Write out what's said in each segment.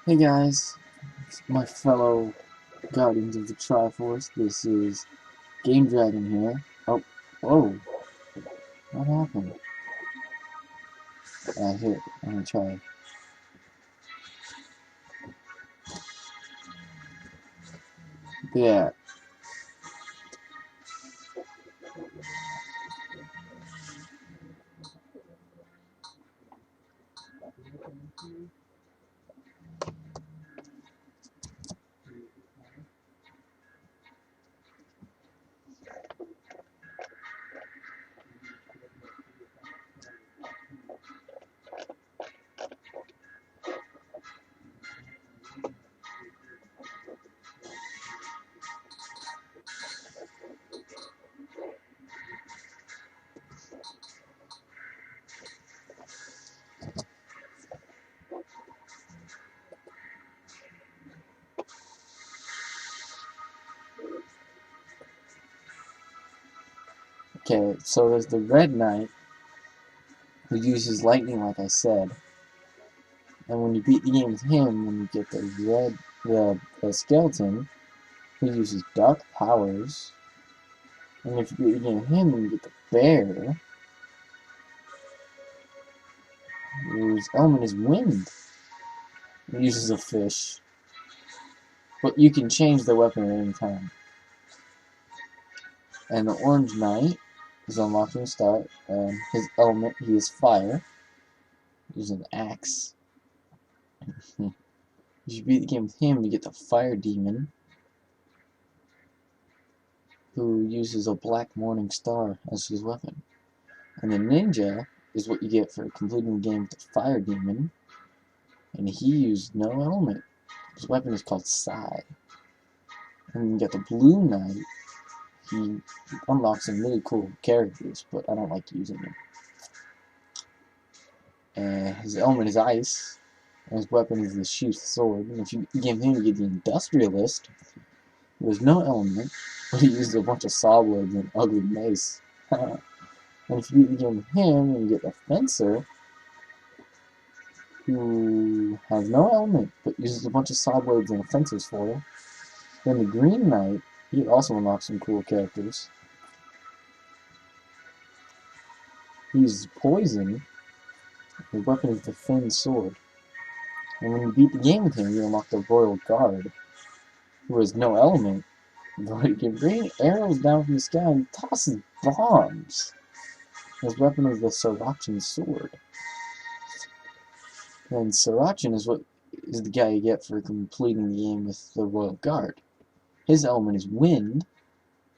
Hey guys, my fellow Guardians of the Triforce. This is Game Dragon here. Oh, whoa, what happened? Here, I'm gonna try. Yeah, okay, so there's the Red Knight, who uses lightning like I said. And when you beat the game with him, when you get the skeleton, who uses dark powers. And if you beat the game with him, then you get the bear, whose element is wind. He uses a fish. But you can change the weapon at any time. And the Orange Knight is unlocking start, and his element, he is fire. Using an axe. If you beat the game with him, you get the Fire Demon, who uses a Black Morning Star as his weapon. And the Ninja is what you get for completing the game with the Fire Demon, and he used no element. His weapon is called Sai. And you get the Blue Knight. He unlocks some really cool characters, but I don't like using them. And his element is ice, and his weapon is the sheath sword. And if you give him, you get the Industrialist, who has no element, but he uses a bunch of saw blades and ugly mace. And if you beat the game with him, you get the Fencer, who has no element, but uses a bunch of saw blades and a fencer sword. Then the Green Knight, he also unlocks some cool characters. He uses poison. His weapon is the Thin Sword. And when you beat the game with him, you unlock the Royal Guard, who has no element, but he can bring arrows down from the sky and tosses bombs. His weapon is the Saracen Sword. And Saracen is the guy you get for completing the game with the Royal Guard. His element is wind,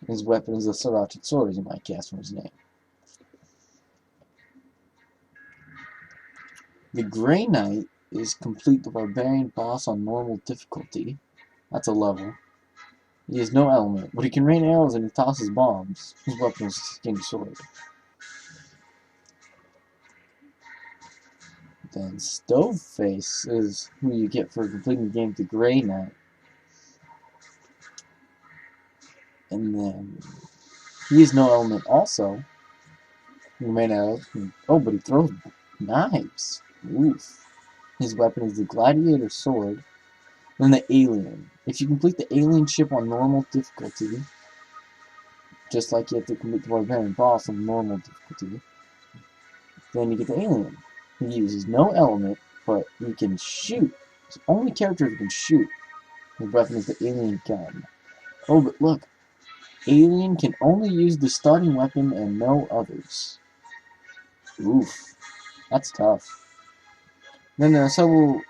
and his weapon is the Saracen Sword, as you might guess from his name. The Grey Knight is complete the Barbarian boss on normal difficulty. That's a level. He has no element, but he can rain arrows and he tosses bombs. His weapon is a skinny sword. Then Stoveface is who you get for completing the game with the Grey Knight. And then he has no element also. He can rain arrows. Oh, but he throws knives. Oof. His weapon is the Gladiator Sword. Then the Alien. If you complete the Alien ship on normal difficulty, just like you have to complete the Barbarian boss on normal difficulty, then you get the Alien. He uses no element, but he can shoot. It's the only character who can shoot. His weapon is the Alien Gun. Oh, but look. Alien can only use the starting weapon and no others. Oof. That's tough. Then there are several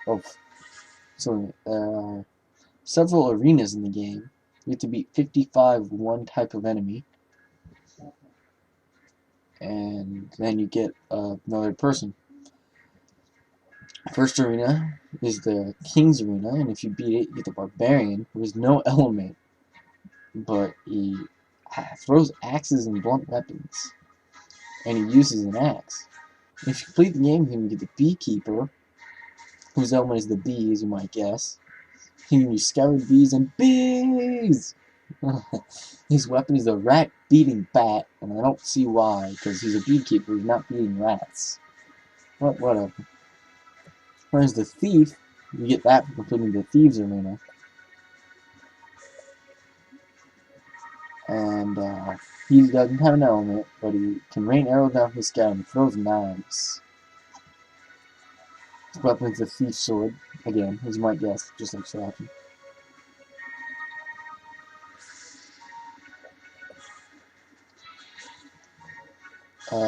arenas in the game. You have to beat 55 one type of enemy. And then you get another person. First arena is the King's Arena, and if you beat it, you get the Barbarian, who has no element, but he throws axes and blunt weapons, and he uses an axe. If you complete the game with him, you get the Beekeeper, whose element is the bee, as you might guess. He can use scoured bees and bees! His weapon is the rat-beating bat, and I don't see why, because he's a beekeeper, he's not beating rats. But whatever. Whereas the Thief, you get that for completing the Thieves Arena. And he doesn't have an element, but he can rain arrows down from the sky and he throws knives. His weapon's the Thief's Sword, again, as you might guess, just like Slappy.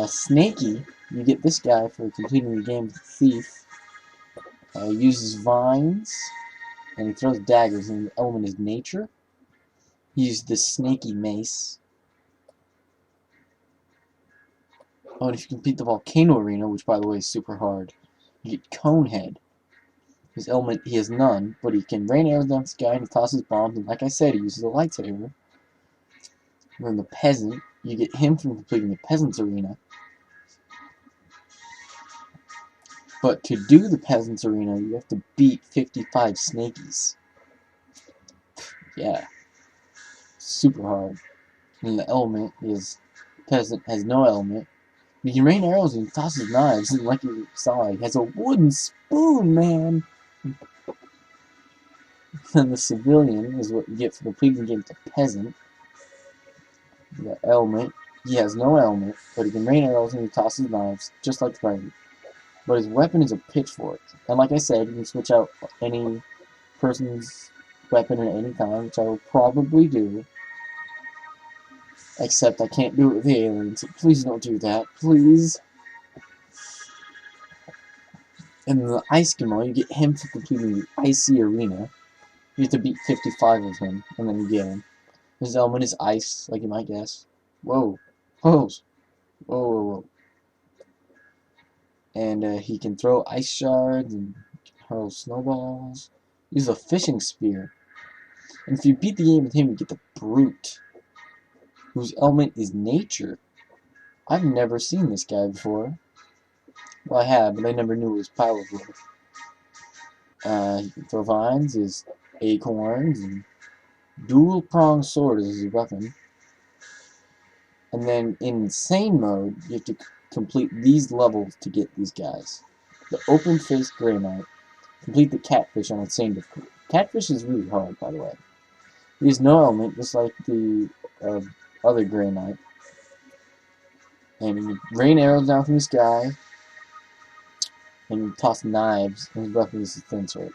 Snaky, you get this guy for completing the game with the Thief. He uses vines, and he throws daggers, and the element is nature. He uses the Snaky Mace. Oh, and if you complete the Volcano Arena, which by the way is super hard, you get Conehead. His element, he has none, but he can rain arrows down the sky and he tosses bombs, and like I said, he uses a lightsaber. And then the Peasant, you get him from completing the Peasant's Arena. But to do the Peasant's Arena, you have to beat 55 Snakies. Yeah. Super hard. And the element is, Peasant has no element. He can rain arrows and he tosses knives, and like you saw, he has a wooden spoon, man! And the Civilian is what you get for completing the game with the Peasant. The element, he has no element, but he can rain arrows and he tosses knives, just like the Peasant. But his weapon is a pitchfork. And like I said, you can switch out any person's weapon at any time, which I will probably do. Except I can't do it with the aliens, so please don't do that, please. And the Eskimo, you get him for completing the Icy Arena. You have to beat 55 of him, and then you get him. His element is ice, like you might guess. Whoa. Whoa. Whoa, whoa, whoa. And he can throw ice shards and hurl snowballs. Use a fishing spear. And if you beat the game with him, you get the Brute, whose element is nature. I've never seen this guy before. Well, I have, but I never knew it was powerful. He can throw vines, his acorns, and dual-pronged sword is his weapon. And then in insane mode, you have to complete these levels to get these guys. The open-faced Grey Knight. Complete the Catfish on insane difficulty. Catfish is really hard, by the way. He has no element, just like the other Grey Knight. And he can rain arrows down from the sky, and he toss knives, and his weapon is a thin sword.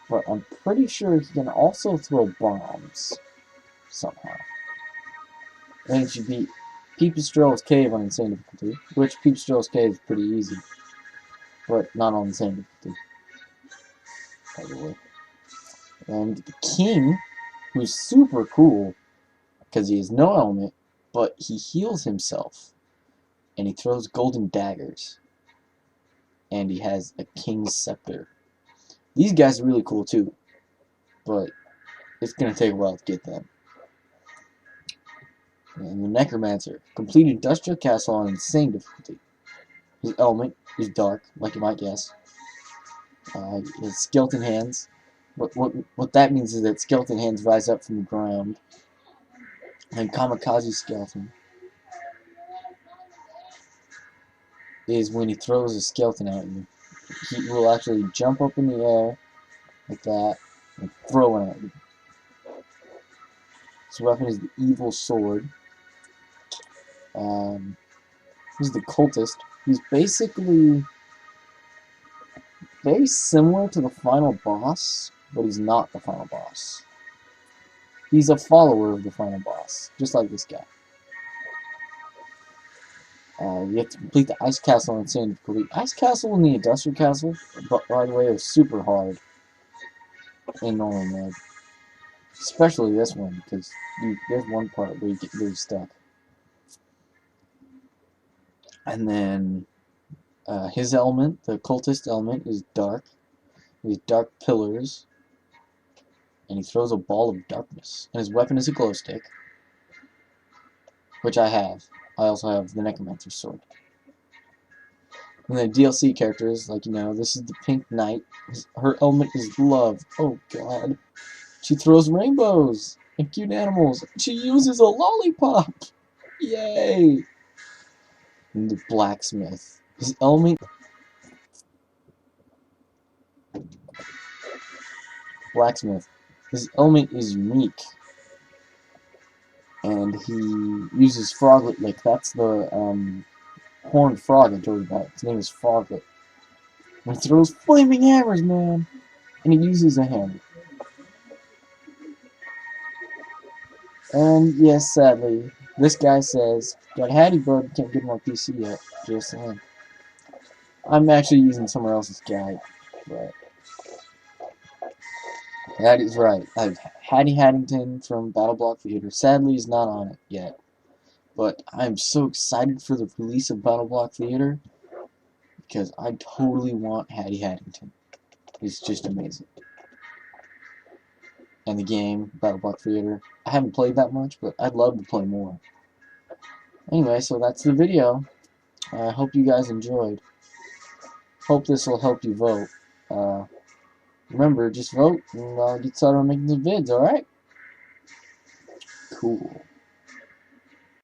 But I'm pretty sure he can also throw bombs, somehow. And if you beat Pipistrello's Cave on insane difficulty, which Pipistrello's Cave is pretty easy, but not on insane difficulty, by the way. And the King, who's super cool, because he has no element, but he heals himself, and he throws golden daggers, and he has a King's Scepter. These guys are really cool too, but it's going to take a while to get them. And the Necromancer, complete Industrial Castle on insane difficulty. His element is dark, like you might guess. His skeleton hands. What that means is that skeleton hands rise up from the ground. And Kamikaze Skeleton is when he throws a skeleton at you. He will actually jump up in the air like that and throw it at you. His weapon is the Evil Sword. He's the Cultist. He's basically very similar to the final boss, but he's not the final boss. He's a follower of the final boss, just like this guy. You have to complete the Ice Castle on insane difficulty. Ice Castle and the Industrial Castle, by the way, are super hard in normal mode. Especially this one, because there's one part where you get really stuck. And then his element, the Cultist element, is dark. He has dark pillars. And he throws a ball of darkness. And his weapon is a glow stick, which I have. I also have the Necromancer's sword. And the DLC characters, like, you know, this is the Pink Knight. Her element is love. Oh, God. She throws rainbows and cute animals. She uses a lollipop. Yay! And the Blacksmith. His element blacksmith. His element is unique, and he uses Froglet Lick. That's the horned frog I told you about. His name is Froglet. And he throws flaming hammers, man, and he uses a hammer. And yes, sadly, this guy says, "Got Hattie, bud, can't get him on PC yet." Just saying. I'm actually using someone else's guide, but that is right. I've Hattie Haddington from BattleBlock Theater. Sadly, he's not on it yet, but I'm so excited for the release of BattleBlock Theater because I totally want Hattie Haddington. It's just amazing. And the game, BattleBlock Theater, I haven't played that much, but I'd love to play more. Anyway, so that's the video. I hope you guys enjoyed. Hope this will help you vote. Remember, just vote, and I'll get started on making some vids, alright? Cool.